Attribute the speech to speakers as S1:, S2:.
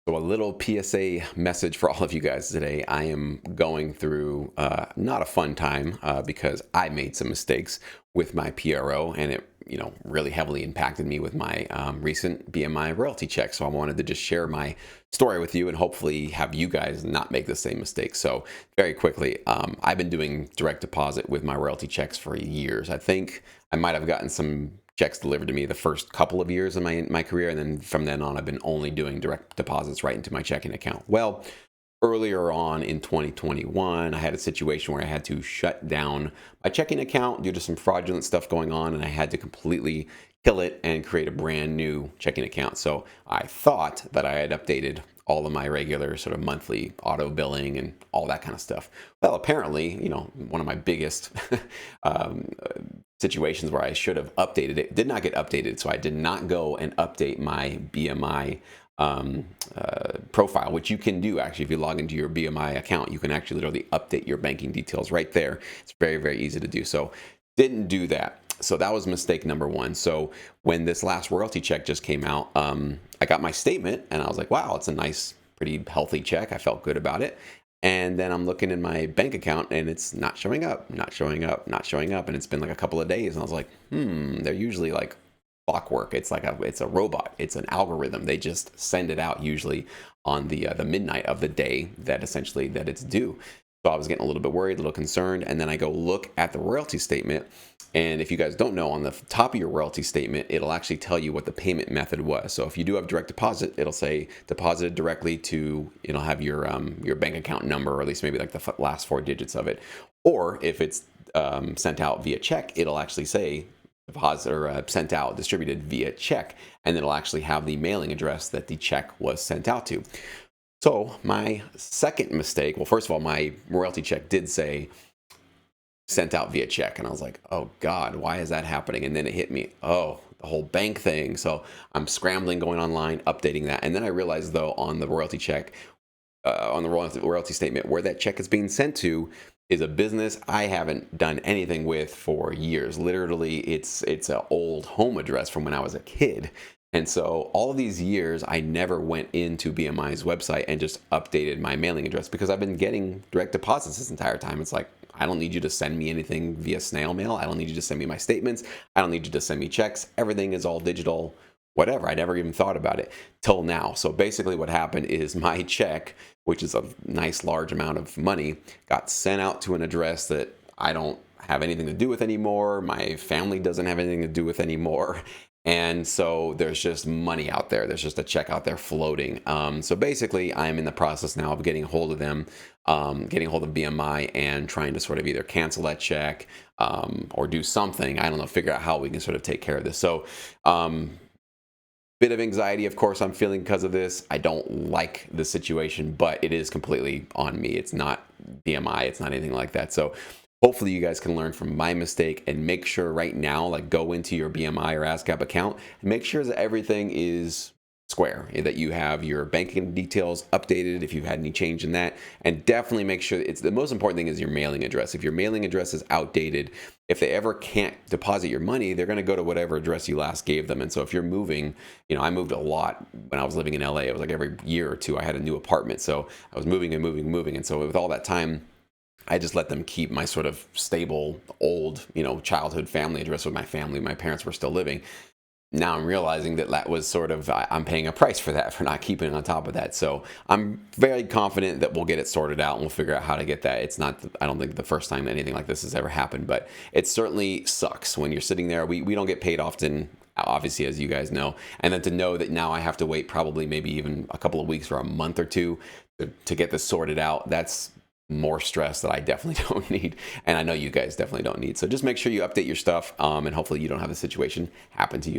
S1: So, a little PSA message for all of you guys today. I am going through not a fun time because I made some mistakes with my PRO, and it really heavily impacted me with my recent BMI royalty check. So I wanted to just share my story with you and hopefully have you guys not make the same mistake. So very quickly, I've been doing direct deposit with my royalty checks for years. I think I might have gotten some checks delivered to me the first couple of years of my career, and then from then on I've been only doing direct deposits right into my checking account. Well, earlier on in 2021, I had a situation where I had to shut down my checking account due to some fraudulent stuff going on, and I had to completely kill it and create a brand new checking account. So I thought that I had updated all of my regular sort of monthly auto billing and all that kind of stuff. Well, apparently, one of my biggest situations where I should have updated it did not get updated. So I did not go and update my BMI profile, which you can do actually. If you log into your BMI account, you can actually literally update your banking details right there. It's very, very easy to do. So didn't do that. So that was mistake number one. So when this last royalty check just came out, I got my statement and I was like, wow, it's a nice, pretty healthy check. I felt good about it. And then I'm looking in my bank account and it's not showing up, not showing up, not showing up. And it's been like a couple of days. And I was like, they're usually like clockwork. It's a robot. It's an algorithm. They just send it out usually on the midnight of the day that it's due. So I was getting a little bit worried, a little concerned. And then I go look at the royalty statement. And if you guys don't know, on the top of your royalty statement, it'll actually tell you what the payment method was. So if you do have direct deposit, it'll say deposited directly to, have your bank account number, or at least maybe like the last four digits of it. Or if it's sent out via check, it'll actually say deposit or sent out, distributed via check, and it'll actually have the mailing address that the check was sent out to. So my second mistake, well, first of all, my royalty check did say sent out via check. And I was like, oh God, why is that happening? And then it hit me, oh, the whole bank thing. So I'm scrambling, going online, updating that. And then I realized though, on the royalty check, on the royalty statement, where that check is being sent to is a business I haven't done anything with for years. Literally, it's an old home address from when I was a kid. And so all of these years, I never went into BMI's website and just updated my mailing address because I've been getting direct deposits this entire time. It's like, I don't need you to send me anything via snail mail. I don't need you to send me my statements. I don't need you to send me checks. Everything is all digital, whatever. I never even thought about it till now. So basically what happened is my check, which is a nice large amount of money, got sent out to an address that I don't have anything to do with anymore. My family doesn't have anything to do with anymore. And so there's just money out there. There's just a check out there floating. So basically, I'm in the process now of getting a hold of them, getting a hold of BMI and trying to sort of either cancel that check or do something. I don't know, figure out how we can sort of take care of this. So bit of anxiety, of course, I'm feeling because of this. I don't like the situation, but it is completely on me. It's not BMI. It's not anything like that. So hopefully you guys can learn from my mistake and make sure right now, like go into your BMI or ASCAP account and make sure that everything is square, that you have your banking details updated if you've had any change in that, and definitely make sure that the most important thing is your mailing address. If your mailing address is outdated, if they ever can't deposit your money, they're going to go to whatever address you last gave them. And so if you're moving, I moved a lot when I was living in LA. It was like every year or two I had a new apartment. So I was moving and moving and moving. And so with all that time, I just let them keep my sort of stable, old, childhood family address with my family. My parents were still living. Now I'm realizing that was sort of, I'm paying a price for that, for not keeping it on top of that. So I'm very confident that we'll get it sorted out and we'll figure out how to get that. It's not, I don't think the first time anything like this has ever happened, but it certainly sucks when you're sitting there. We don't get paid often, obviously, as you guys know. And then to know that now I have to wait probably maybe even a couple of weeks or a month or two to get this sorted out, that's more stress that I definitely don't need, and I know you guys definitely don't need. So just make sure you update your stuff, and hopefully you don't have the situation happen to you.